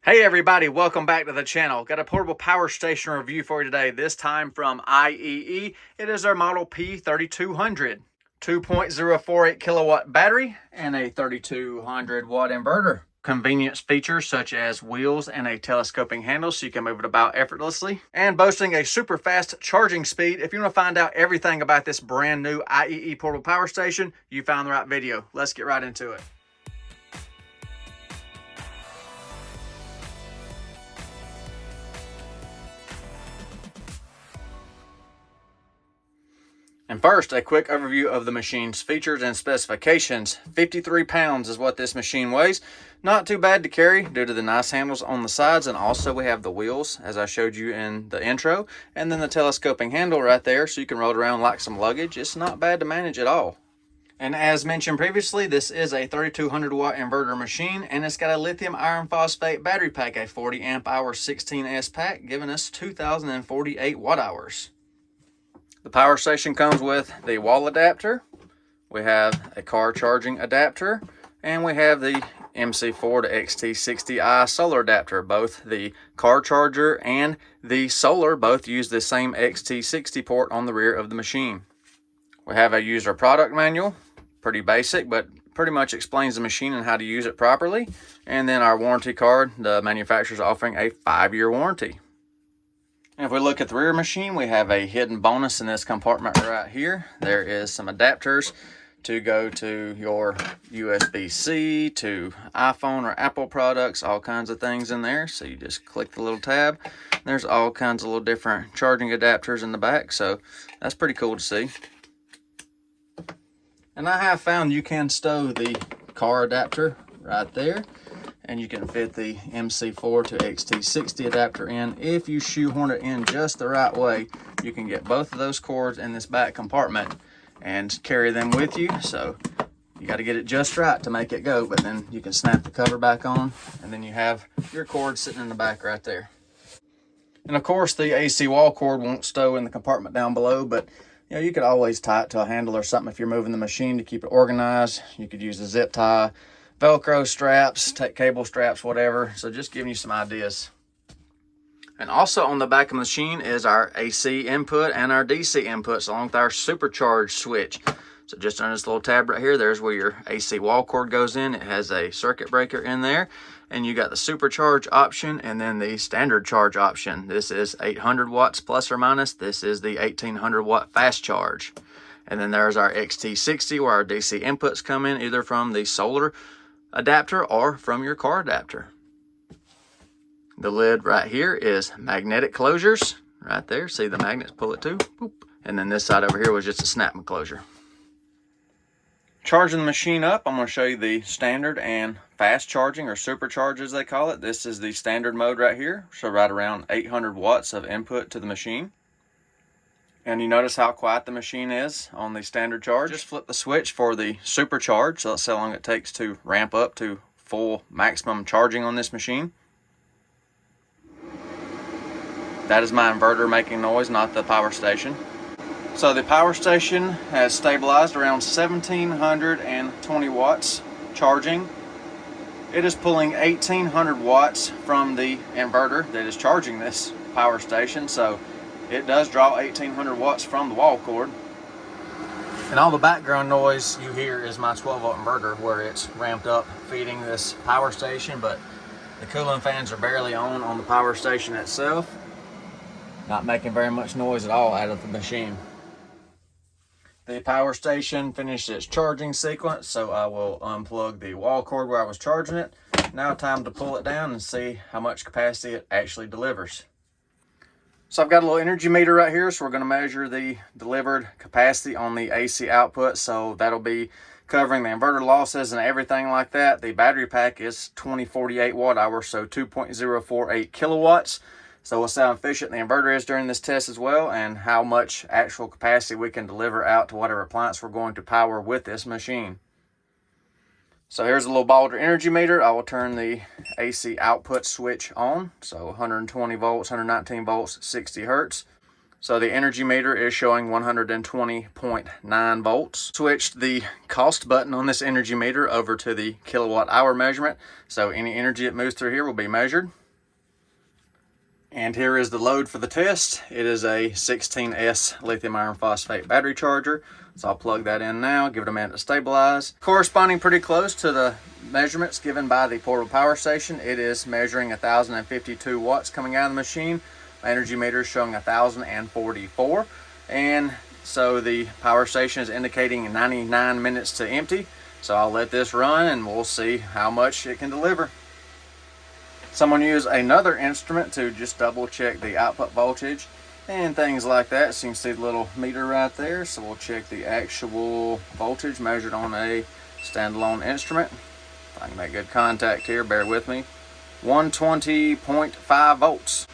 Hey everybody, welcome back to the channel. Got a portable power station review for you today, this time from IEE. It is our model P3200. 2.048 kilowatt battery and a 3200 watt inverter. Convenience features such as wheels and a telescoping handle so you can move it about effortlessly. And boasting a super fast charging speed. If you want to find out everything about this brand new IEE portable power station, you found the right video. Let's get right into it. And first, a quick overview of the machine's features and specifications. 53 pounds is what this machine weighs. Not too bad to carry due to the nice handles on the sides, and also we have the wheels, as I showed you in the intro, and then the telescoping handle right there so you can roll it around like some luggage. It's not bad to manage at all. And as mentioned previously, this is a 3200 watt inverter machine, and it's got a lithium iron phosphate battery pack, a 40 amp hour 16S pack, giving us 2048 watt hours. The power station comes with the wall adapter, we have a car charging adapter, and we have the MC4 to XT60i solar adapter. Both the car charger and the solar both use the same XT60 port on the rear of the machine. We have a user product manual, pretty basic, but pretty much explains the machine and how to use it properly. And then our warranty card, the manufacturer's offering a 5-year warranty. And if we look at the rear machine, we have a hidden bonus in this compartment right here. There is some adapters to go to your USB-C, to iPhone or Apple products, all kinds of things in there. So you just click the little tab. There's all kinds of little different charging adapters in the back, so that's pretty cool to see. And I have found you can stow the car adapter right there, and you can fit the MC4 to XT60 adapter in. If you shoehorn it in just the right way, you can get both of those cords in this back compartment and carry them with you. So you got to get it just right to make it go, but then you can snap the cover back on, and then you have your cord sitting in the back right there. And of course, the AC wall cord won't stow in the compartment down below, but you could always tie it to a handle or something if you're moving the machine to keep it organized. You could use a zip tie, Velcro straps, cable straps, whatever. So just giving you some ideas. And also on the back of the machine is our AC input and our DC inputs along with our supercharge switch. So just under this little tab right here, there's where your AC wall cord goes in. It has a circuit breaker in there. And you got the supercharge option and then the standard charge option. This is 800 watts plus or minus. This is the 1800 watt fast charge. And then there's our XT60 where our DC inputs come in either from the solar adapter or from your car adapter. The lid right here is magnetic closures right there. See the magnets pull it too. Boop. And then this side over here was just a snap closure. Charging the machine up, I'm going to show you the standard and fast charging, or supercharge as they call it. This is the standard mode right here, so right around 800 watts of input to the machine. And you notice how quiet the machine is on the standard charge. Just flip the switch for the supercharge, so let's see how long it takes to ramp up to full maximum charging on this machine. That is my inverter making noise, not the power station. So the power station has stabilized around 1720 watts charging. It is pulling 1800 watts from the inverter that is charging this power station, so it does draw 1800 watts from the wall cord. And all the background noise you hear is my 12 volt inverter where it's ramped up feeding this power station, but the cooling fans are barely on the power station itself. Not making very much noise at all out of the machine. The power station finished its charging sequence, so I will unplug the wall cord where I was charging it. Now time to pull it down and see how much capacity it actually delivers. So I've got a little energy meter right here, so we're going to measure the delivered capacity on the AC output. So that'll be covering the inverter losses and everything like that. The battery pack is 2048 watt hours, so 2.048 kilowatts. So we'll see how efficient the inverter is during this test as well, and how much actual capacity we can deliver out to whatever appliance we're going to power with this machine. So here's a little Balder energy meter. I will turn the AC output switch on. So 120 volts, 119 volts, 60 hertz. So the energy meter is showing 120.9 volts. Switched the cost button on this energy meter over to the kilowatt hour measurement. So any energy that moves through here will be measured. And here is the load for the test. It is a 16S lithium iron phosphate battery charger. So I'll plug that in now, give it a minute to stabilize. Corresponding pretty close to the measurements given by the portable power station, it is measuring 1,052 watts coming out of the machine. My energy meter is showing 1,044. And so the power station is indicating 99 minutes to empty. So I'll let this run and we'll see how much it can deliver. So I'm going to use another instrument to just double check the output voltage and things like that. So you can see the little meter right there. So we'll check the actual voltage measured on a standalone instrument. If I can make good contact here, bear with me. 120.5 volts.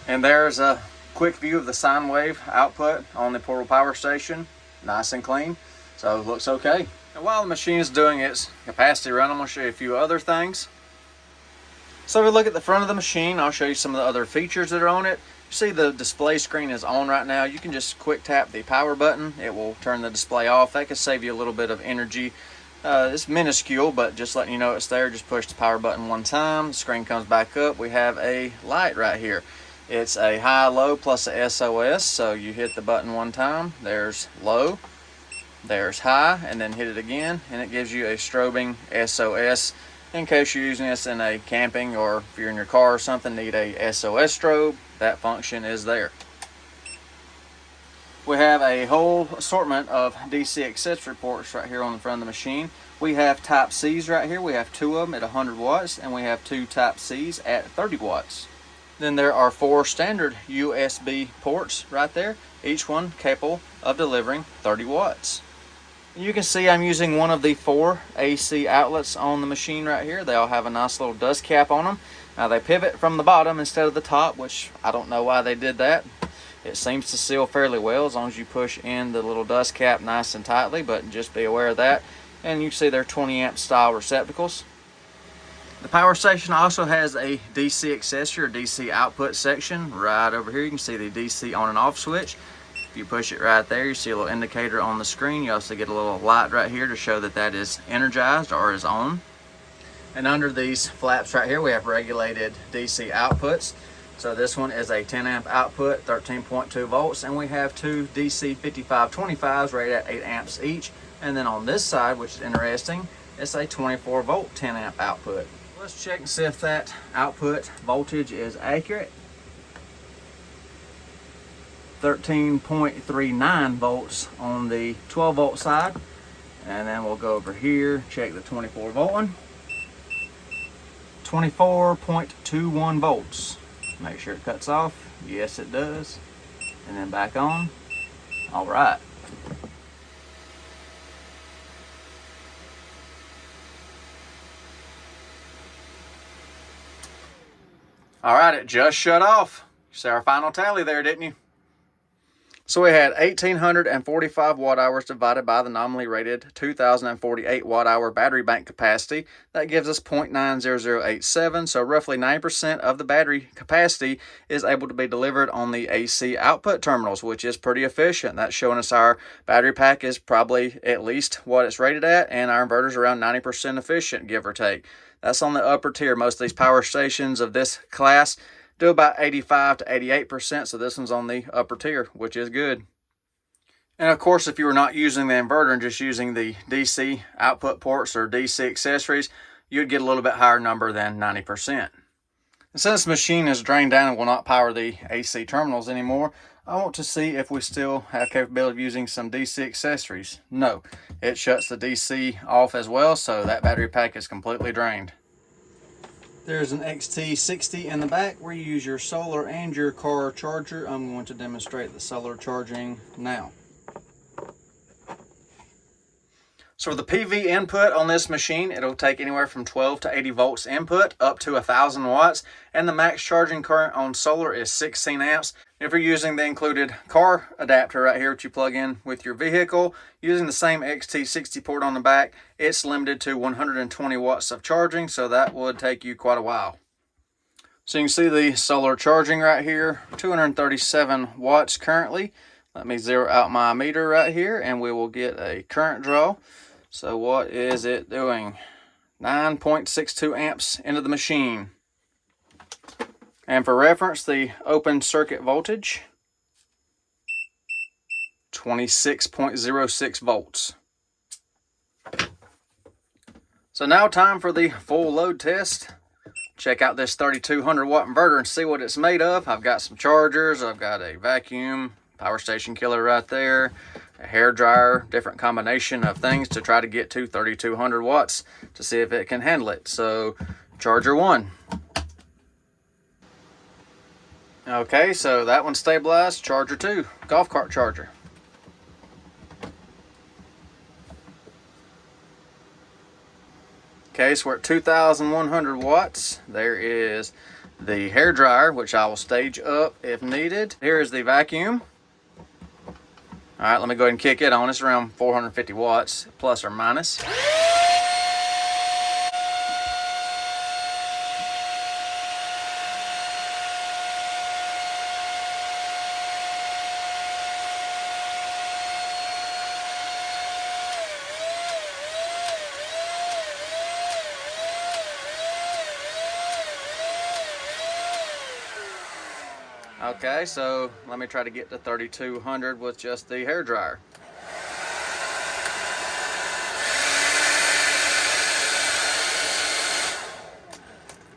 And there's a quick view of the sine wave output on the portable power station. Nice and clean. So it looks okay. And while the machine is doing its capacity run, I'm going to show you a few other things. So if we look at the front of the machine, I'll show you some of the other features that are on it. You see the display screen is on right now. You can just quick tap the power button. It will turn the display off. That could save you a little bit of energy. It's minuscule, but just letting you know it's there. Just push the power button one time. The screen comes back up. We have a light right here. It's a high, low, plus a SOS. So you hit the button one time. There's low. There's high. And then hit it again. And it gives you a strobing SOS. In case you're using this in a camping or if you're in your car or something, need a SOS strobe, that function is there. We have a whole assortment of DC accessory ports right here on the front of the machine. We have Type C's right here. We have 2 of them at 100 watts and we have 2 Type C's at 30 watts. Then there are 4 standard USB ports right there, each one capable of delivering 30 watts. You can see I'm using one of the 4 AC outlets on the machine right here. They all have a nice little dust cap on them. Now they pivot from the bottom instead of the top, which I don't know why they did that. It seems to seal fairly well as long as you push in the little dust cap nice and tightly, but just be aware of that. And you can see they're 20 amp style receptacles. The power station also has a DC accessory or DC output section right over here. You can see the DC on and off switch. If you push it right there, you see a little indicator on the screen. You also get a little light right here to show that that is energized or is on. And under these flaps right here, we have regulated DC outputs. So this one is a 10 amp output, 13.2 volts, and we have 2 DC 5525s rated at 8 amps each. And then on this side, which is interesting, it's a 24 volt 10 amp output. Let's check and see if that output voltage is accurate. 13.39 volts on the 12 volt side, and then we'll go over here, check the 24 volt one. 24.21 volts. Make sure it cuts off. Yes, it does. And then back on. All right. All right, it just shut off. You see our final tally there, didn't you? So we had 1,845 watt hours divided by the nominally rated 2,048 watt hour battery bank capacity. That gives us 0.90087. So roughly 9% of the battery capacity is able to be delivered on the AC output terminals, which is pretty efficient. That's showing us our battery pack is probably at least what it's rated at, and our inverter's around 90% efficient, give or take. That's on the upper tier. Most of these power stations of this class do about 85 to 88%, so this one's on the upper tier, which is good. And of course, if you were not using the inverter and just using the DC output ports or DC accessories, you'd get a little bit higher number than 90%. And since the machine is drained down and will not power the AC terminals anymore, I want to see if we still have capability of using some DC accessories. No, it shuts the DC off as well, so that battery pack is completely drained. There's an XT60 in the back where you use your solar and your car charger. I'm going to demonstrate the solar charging now. So the PV input on this machine, it'll take anywhere from 12 to 80 volts input up to 1,000 watts. And the max charging current on solar is 16 amps. If you're using the included car adapter right here, which you plug in with your vehicle, using the same XT60 port on the back, it's limited to 120 watts of charging, so that would take you quite a while. So you can see the solar charging right here, 237 watts currently. Let me zero out my meter right here and we will get a current draw. So what is it doing? 9.62 amps into the machine. And for reference, the open circuit voltage, 26.06 volts. So now time for the full load test. Check out this 3200 watt inverter and see what it's made of. I've got some chargers, I've got a vacuum, power station killer right there, a hair dryer, different combination of things to try to get to 3200 watts to see if it can handle it. So charger 1. Okay, so that one's stabilized. Charger 2, golf cart charger. Okay, so we're at 2,100 watts. There is the hair dryer, which I will stage up if needed. Here is the vacuum. All right, let me go ahead and kick it on. It's around 450 watts, plus or minus. Okay, so let me try to get to 3200 with just the hair dryer.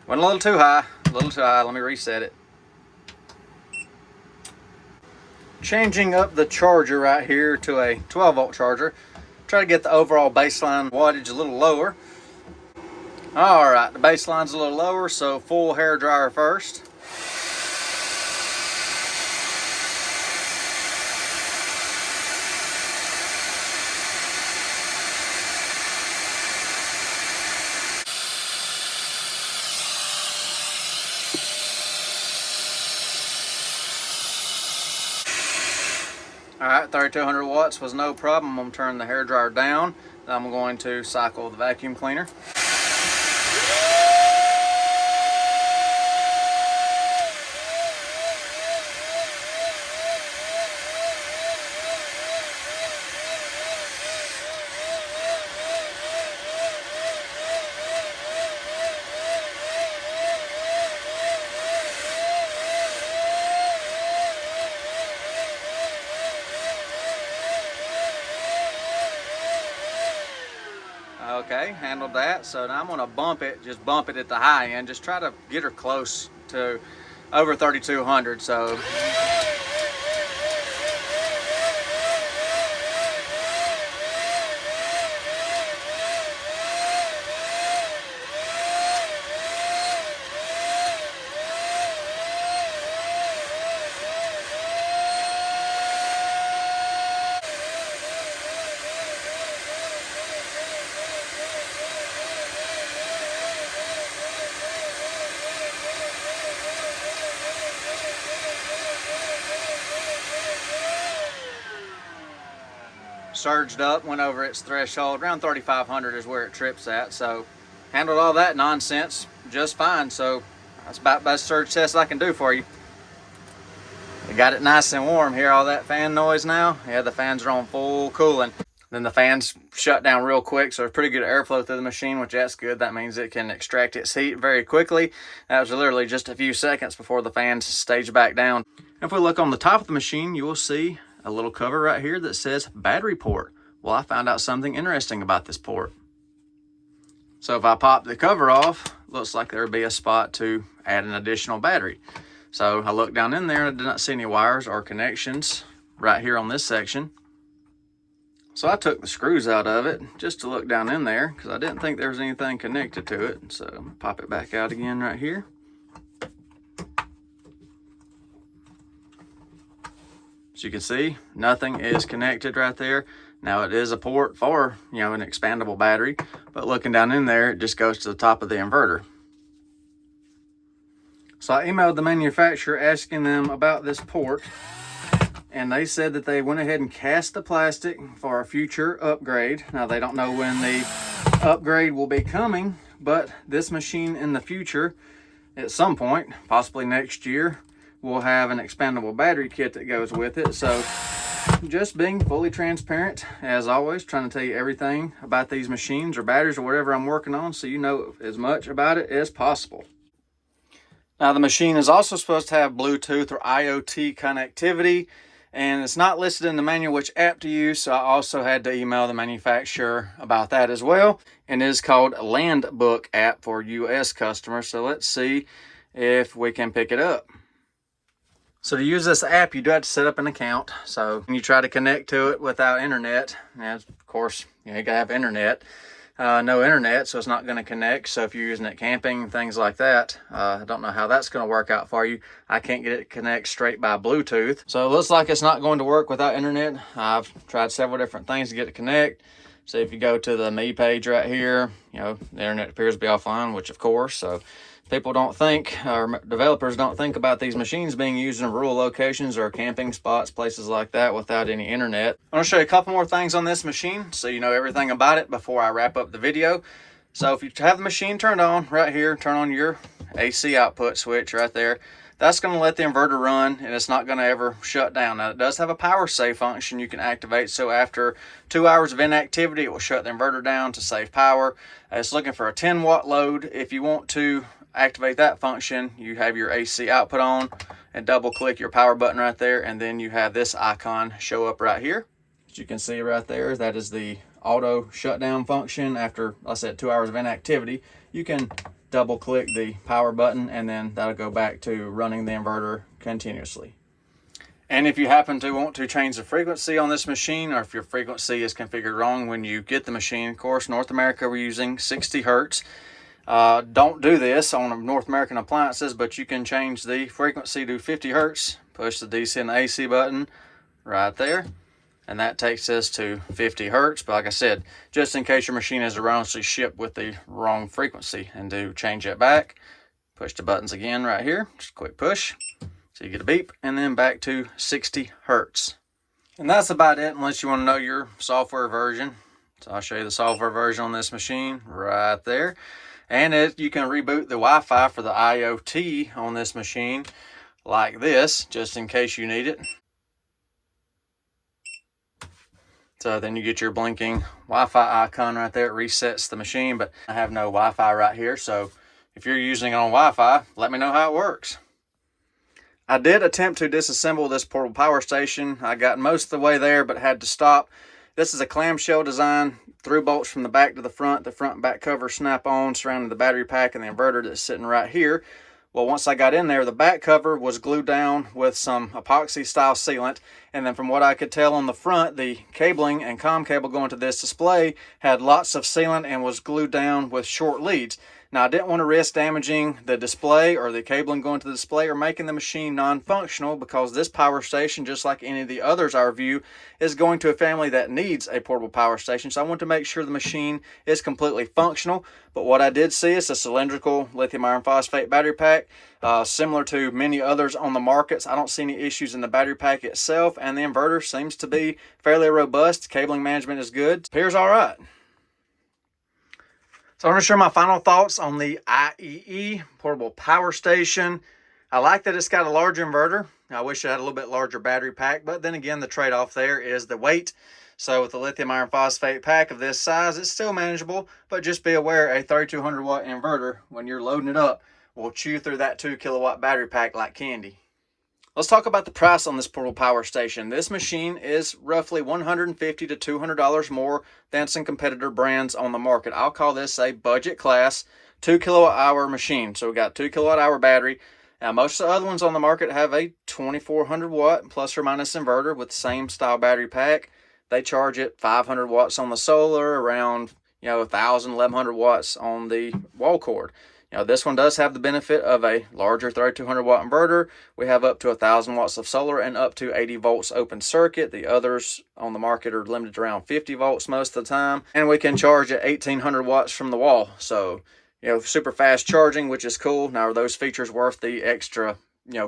Went a little too high, let me reset it. Changing up the charger right here to a 12 volt charger. Try to get the overall baseline wattage a little lower. All right, the baseline's a little lower, so full hair dryer first. All right, 3200 watts was no problem. I'm going to turn the hair dryer down. Then I'm going to cycle the vacuum cleaner. Okay, handled that. So now I'm gonna bump it, just bump it at the high end, just try to get her close to over 3200. So surged up, went over its threshold. Around 3500 is where it trips at. So handled all that nonsense just fine. So that's about the best surge test I can do for you. We got it nice and warm. Hear all that fan noise now? Yeah, the fans are on full cooling. Then the fans shut down real quick, so there's pretty good airflow through the machine, which that's good. That means it can extract its heat very quickly. That was literally just a few seconds before the fans stage back down. If we look on the top of the machine, you will see a little cover right here that says battery port. Well, I found out something interesting about this port. So if I pop the cover off, looks like there would be a spot to add an additional battery. So I looked down in there and I did not see any wires or connections right here on this section. So I took the screws out of it just to look down in there because I didn't think there was anything connected to it. So pop it back out again right here. As you can see, nothing is connected right there. Now it is a port for, an expandable battery, but looking down in there, it just goes to the top of the inverter. So I emailed the manufacturer asking them about this port, and they said that they went ahead and cast the plastic for a future upgrade. Now they don't know when the upgrade will be coming, but this machine in the future at some point, possibly next year, we'll have an expandable battery kit that goes with it. So just being fully transparent, as always, trying to tell you everything about these machines or batteries or whatever I'm working on, so you know as much about it as possible. Now, the machine is also supposed to have Bluetooth or IoT connectivity, and it's not listed in the manual which app to use, so I also had to email the manufacturer about that as well. And it is called Landbook app for US customers, so let's see if we can pick it up. So to use this app, you do have to set up an account. So when you try to connect to it without internet, and of course, you gotta have internet. No internet, so it's not going to connect. So if you're using it camping, things like that, I don't know how that's going to work out for you. I can't get it to connect straight by Bluetooth. So it looks like it's not going to work without internet. I've tried several different things to get it to connect. So if you go to the Me page right here, the internet appears to be offline, which of course, so people don't think, or developers don't think about these machines being used in rural locations or camping spots, places like that, without any internet. I'm going to show you a couple more things on this machine so you know everything about it before I wrap up the video. So if you have the machine turned on right here, turn on your AC output switch right there. That's going to let the inverter run, and it's not going to ever shut down. Now, it does have a power save function you can activate, so after 2 hours of inactivity, it will shut the inverter down to save power. It's looking for a 10-watt load. If you want to activate that function, you have your AC output on and double click your power button right there, and then you have this icon show up right here. As you can see right there, that is the auto shutdown function. After, I said, 2 hours of inactivity, you can double click the power button, and then that'll go back to running the inverter continuously. And if you happen to want to change the frequency on this machine, or if your frequency is configured wrong when you get the machine, of course, North America, we're using 60 hertz. Don't do this on North American appliances, but you can change the frequency to 50 hertz, push the DC and the AC button right there, and that takes us to 50 hertz. But like I said, just in case your machine is erroneously shipped with the wrong frequency, and to change it back, push the buttons again right here, just a quick push, so you get a beep, and then back to 60 hertz. And that's about it, unless you want to know your software version. So I'll show you the software version on this machine right there. And you can reboot the Wi-Fi for the IoT on this machine like this, just in case you need it. So then you get your blinking Wi-Fi icon right there. It resets the machine, but I have no Wi-Fi right here. So if you're using it on Wi-Fi, let me know how it works. I did attempt to disassemble this portable power station. I got most of the way there, but had to stop. This is a clamshell design, through bolts from the back to the front and back cover snap on, surrounding the battery pack and the inverter that's sitting right here. Well, once I got in there, the back cover was glued down with some epoxy style sealant, and then from what I could tell on the front, the cabling and comm cable going to this display had lots of sealant and was glued down with short leads. Now, I didn't want to risk damaging the display or the cabling going to the display or making the machine non-functional, because this power station, just like any of the others I review, is going to a family that needs a portable power station. So I want to make sure the machine is completely functional. But what I did see is a cylindrical lithium iron phosphate battery pack, similar to many others on the markets. I don't see any issues in the battery pack itself, and the inverter seems to be fairly robust. Cabling management is good. Appears all right. So I'm going to share my final thoughts on the IEE portable power station. I like that it's got a large inverter. I wish it had a little bit larger battery pack, but then again, the trade-off there is the weight. So with the lithium iron phosphate pack of this size, it's still manageable, but just be aware a 3200 watt inverter, when you're loading it up, will chew through that 2 kilowatt battery pack like candy. Let's talk about the price on this portable power station. This machine is roughly $150 to $200 more than some competitor brands on the market. I'll call this a budget class 2 kilowatt hour machine. So we got 2 kilowatt hour battery. Now, most of the other ones on the market have a 2400 watt plus or minus inverter with the same style battery pack. They charge it 500 watts on the solar, around 1,000, 1,100 watts on the wall cord. This one does have the benefit of a larger 3200 watt inverter. We have up to 1,000 watts of solar and up to 80 volts open circuit. The others on the market are limited to around 50 volts most of the time. And we can charge at 1,800 watts from the wall. So, super fast charging, which is cool. Now, are those features worth the extra,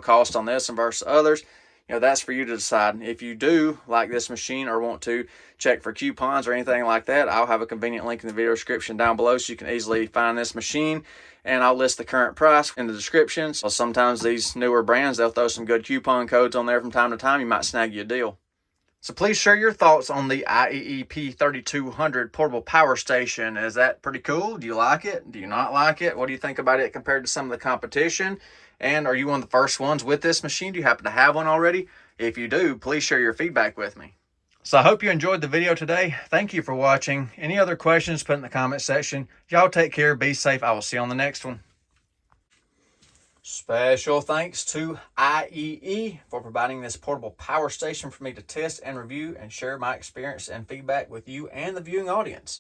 cost on this and versus others? that's for you to decide. If you do like this machine or want to check for coupons or anything like that, I'll have a convenient link in the video description down below so you can easily find this machine, and I'll list the current price in the description. So sometimes these newer brands, they'll throw some good coupon codes on there from time to time. You might snag you a deal. So please share your thoughts on the IEE P3200 portable power station. Is that pretty cool? Do you like it? Do you not like it? What do you think about it compared to some of the competition? And are you one of the first ones with this machine? Do you happen to have one already? If you do, please share your feedback with me. So I hope you enjoyed the video today. Thank you for watching. Any other questions, put in the comment section. Y'all take care. Be safe. I will see you on the next one. Special thanks to IEE for providing this portable power station for me to test and review and share my experience and feedback with you and the viewing audience.